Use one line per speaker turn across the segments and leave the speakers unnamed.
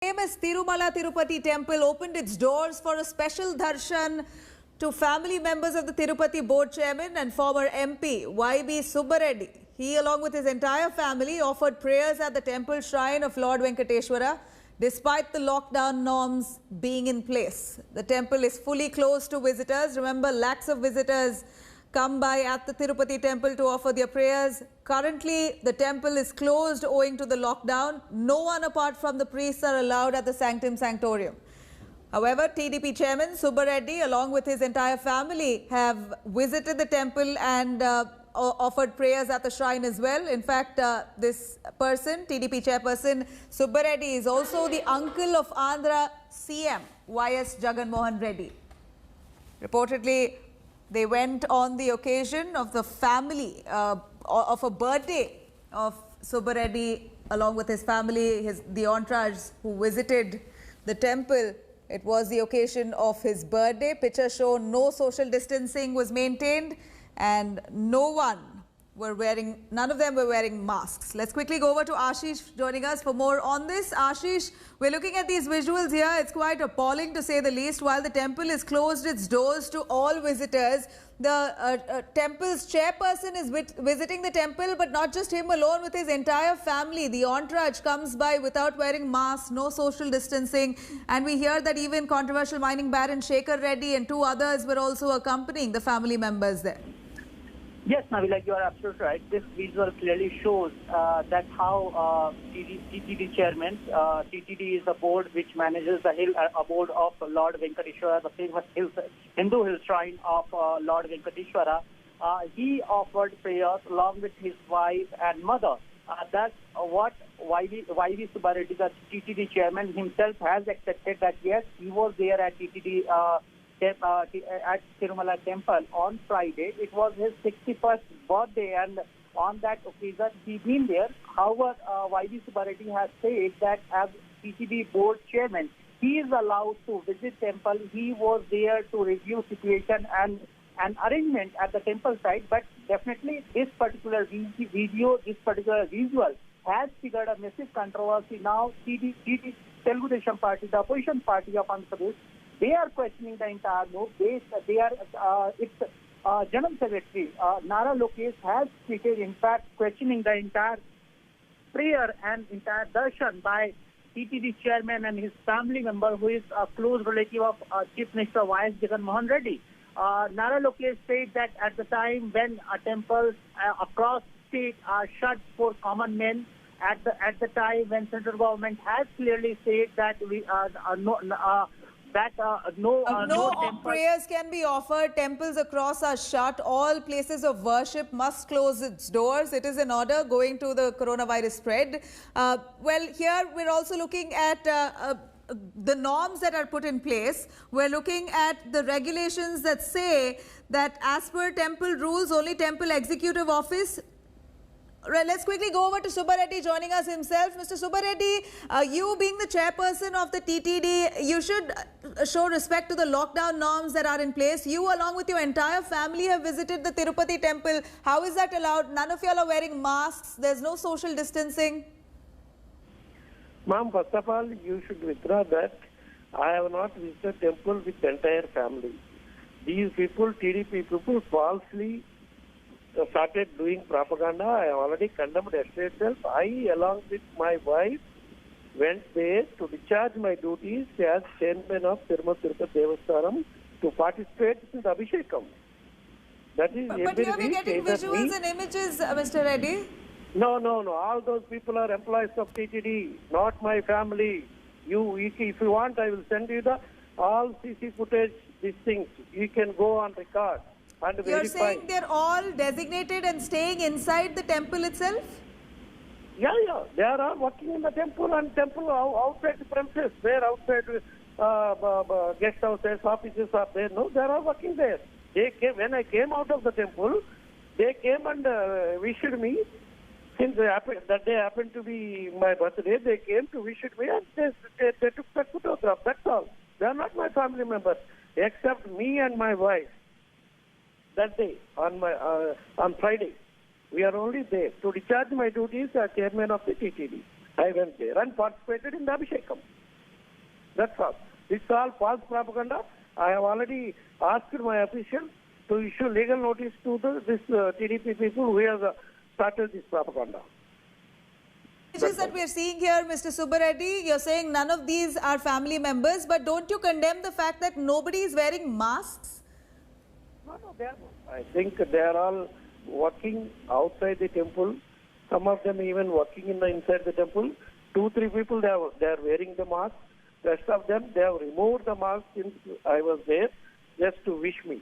Famous Tirumala Tirupati temple opened its doors for a special darshan to family members of the Tirupati board chairman and former MP YB Subbareddy. He, along with his entire family, offered prayers at the temple shrine of Lord Venkateshwara despite the lockdown norms being in place. The temple is fully closed to visitors. Remember, lakhs of visitors come by at the Tirupati temple to offer their prayers. Currently, the temple is closed owing to the lockdown. No one apart from the priests are allowed at the Sanctum Sanctorium. However, TDP chairman Subbareddy, along with his entire family, have visited the temple and offered prayers at the shrine as well. In fact, this person, TDP chairperson Subbareddy, is also the uncle of Andhra CM YS Jagan Mohan Reddy. Reportedly, they went on the occasion of the family, of a birthday of Subbareddy, along with his family, the entourage who visited the temple. It was the occasion of his birthday. Pictures show no social distancing was maintained and none of them were wearing masks. Let's quickly go over to Ashish joining us for more on this. Ashish, we're looking at these visuals here. It's quite appalling to say the least. While the temple has closed its doors to all visitors, the temple's chairperson is visiting the temple, but not just him alone, with his entire family. The entourage comes by without wearing masks, no social distancing. And we hear that even controversial mining baron Shekhar Reddy and two others were also accompanying the family members there.
Yes, Navila, you are absolutely right. This visual clearly shows that how TTD chairman, TTD is a board which manages the abode of Lord Venkateshwara, the famous Hindu hill shrine of Lord Venkateshwara. He offered prayers along with his wife and mother. That's what YV Subbareddy, the TTD chairman himself, has accepted that yes, he was there at TTD at Tirumala temple on Friday. It was his 61st birthday, and on that occasion he been there. However, YB Subbareddy has said that as TTD board chairman, he is allowed to visit temple. He was there to review situation and an arrangement at the temple site, but definitely this particular visual has triggered a massive controversy. Now, TD Telugu Desam Party, the opposition party of Andhra Pradesh, they are questioning the entire move. Its General Secretary, Nara Lokesh, has tweeted, in fact, questioning the entire prayer and entire darshan by TTD chairman and his family member, who is a close relative of Chief Minister YS Jagan Mohan Reddy. Nara Lokesh said that at the time when temples across state are shut for common men, at the time when central government has clearly said that no
prayers can be offered. Temples across are shut. All places of worship must close its doors. It is an order going to the coronavirus spread. Well, here we're also looking at the norms that are put in place. We're looking at the regulations that say that as per temple rules, only temple executive office. Let's quickly go over to Subbareddy joining us himself. Mr. Subbareddy, you being the chairperson of the TTD, you should show respect to the lockdown norms that are in place. You, along with your entire family, have visited the Tirupati temple. How is that allowed? None of y'all are wearing masks. There's no social distancing.
Ma'am, first of all, you should withdraw that. I have not visited temple with the entire family. These people, TDP people, falsely started doing propaganda. I have already condemned yesterday itself. I, along with my wife, went there to discharge my duties as chairman of Tirumala Tirupati Devasthanam to participate in the Abhishekam. That is
But here we're getting visuals and images, Mr. Reddy.
No. All those people are employees of TTD, not my family. If you want, I will send you all CC footage, these things. You can go on record.
You're saying they're all designated and staying inside the temple itself?
Yeah. They are all working in the temple and temple outside the premises. They're outside guest houses, offices are there. No, they are all working there. They came, when I came out of the temple, they came and wished me. Since that day happened to be my birthday, they came to wish me and they took that photograph. That's all. They are not my family members, except me and my wife. That day, on Friday, we are only there to discharge my duties as chairman of the TTD. I went there and participated in the Abhishekam. That's all. It's all false propaganda. I have already asked my officials to issue legal notice to this TDP people who have started this propaganda.
Images that we are seeing here, Mr. Subba Reddy, you're saying none of these are family members, but don't you condemn the fact that nobody is wearing masks?
No, I think they are all working outside the temple. Some of them even working inside the temple. 2-3 people, they are wearing the mask. Rest of them, they have removed the mask since I was there just to wish me.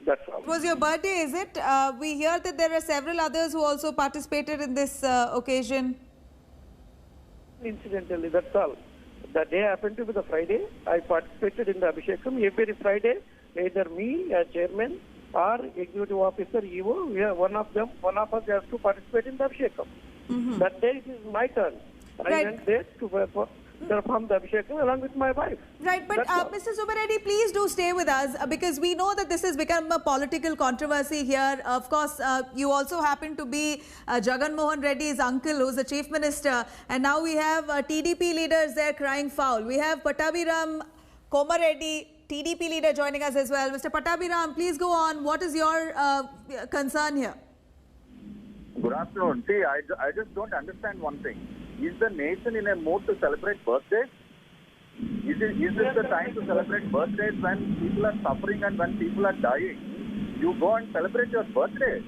That's all.
It was your birthday, is it? We hear that there are several others who also participated in this occasion.
Incidentally, that's all. The day happened to be the Friday. I participated in the Abhishekam. Every Friday, either me as chairman or executive officer, EO, one of us has to participate in the Abhishekam. That day it is my turn.
Right.
I went there to perform the Abhishekam along with my wife.
Right, but Mr. Subba Reddy, please do stay with us because we know that this has become a political controversy here. Of course, you also happen to be Jagan Mohan Reddy's uncle, who's the chief minister, and now we have TDP leaders there crying foul. We have Pattabhiram Komareddy, TDP leader, joining us as well. Mr. Pattabhiram, please go on. What is your concern here?
Good afternoon. See, I just don't understand one thing. Is the nation in a mood to celebrate birthdays? Is this the time to celebrate birthdays when people are suffering and when people are dying? You go and celebrate your birthday.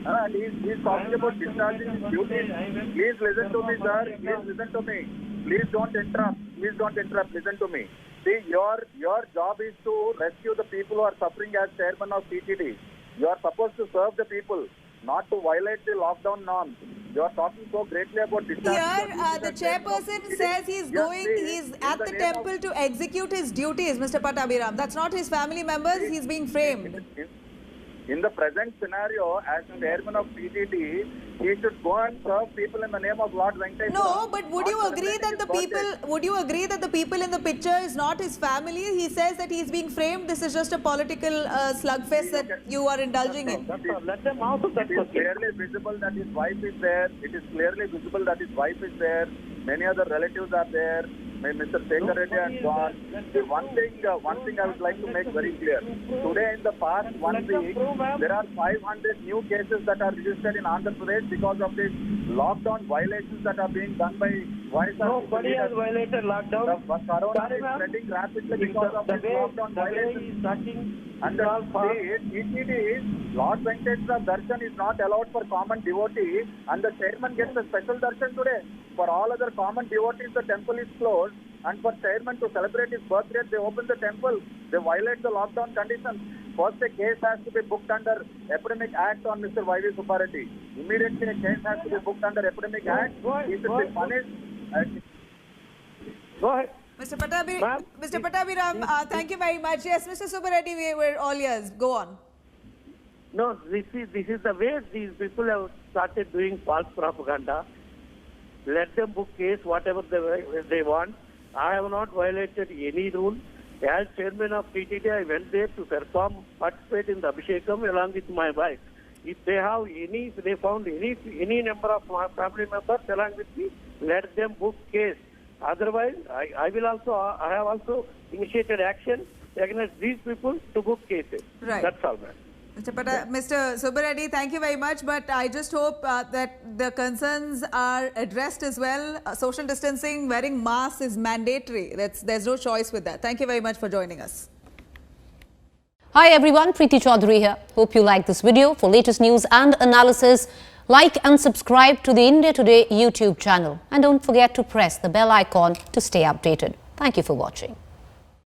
And he's talking about discharging his duties. Please listen to me, sir. Please listen to me. Please don't interrupt. Please don't interrupt. Listen to me. See, your job is to rescue the people who are suffering as chairman of TTD. You are supposed to serve the people, not to violate the lockdown norms. You are talking so greatly about discharging.
Here, the chairperson says he's at the temple to execute his duties, Mr. Pattabhiram. That's not his family members. He's being framed.
In the present scenario, as chairman of PTT, he should go and serve people in the name of Lord Venkateswara.
No, but would you agree that the people in the picture is not his family? He says that he's being framed. This is just a political slugfest that you are indulging in.
Let them answer that
It is clearly visible that his wife is there. It is clearly visible that his wife is there. Many other relatives are there. Mr. Sekhar Reddy and gone. One thing I would like to make very clear. Today, in the past 1 week, there are 500 new cases that are registered in Andhra Pradesh because of these lockdown violations that are being done by YSR.
Nobody has violated lockdown.
The corona is spreading rapidly because of these lockdown violations. And the TTD is Lord Venkateswara Darshan is not allowed for common devotees, and the chairman gets a special darshan today. For all other common devotees, the temple is closed, and for chairman to celebrate his birthday, they open the temple. They violate the lockdown conditions. First, a case has to be booked under Epidemic Act on Mr. Y.V. Subba Reddy. Immediately, a case has to be booked under Epidemic Act. He should be punished.
Go ahead.
Mr. Pattabhiram, thank you very much. Yes, Mr. Subba Reddy, we're all ears. Go on.
No, this is the way these people have started doing false propaganda. Let them book case, whatever they want. I have not violated any rule. As chairman of TTD, I went there to participate in the Abhishekam along with my wife. If they found any number of my family members along with me, let them book case. Otherwise, I have also initiated action against these people to book cases.
Right.
That's all, man.
Mr. Subba Reddy, thank you very much. But I just hope that the concerns are addressed as well. Social distancing, wearing masks is mandatory. There's no choice with that. Thank you very much for joining us.
Hi everyone, Preeti Chaudhary here. Hope you like this video. For latest news and analysis, like and subscribe to the India Today YouTube channel. And don't forget to press the bell icon to stay updated. Thank you for watching.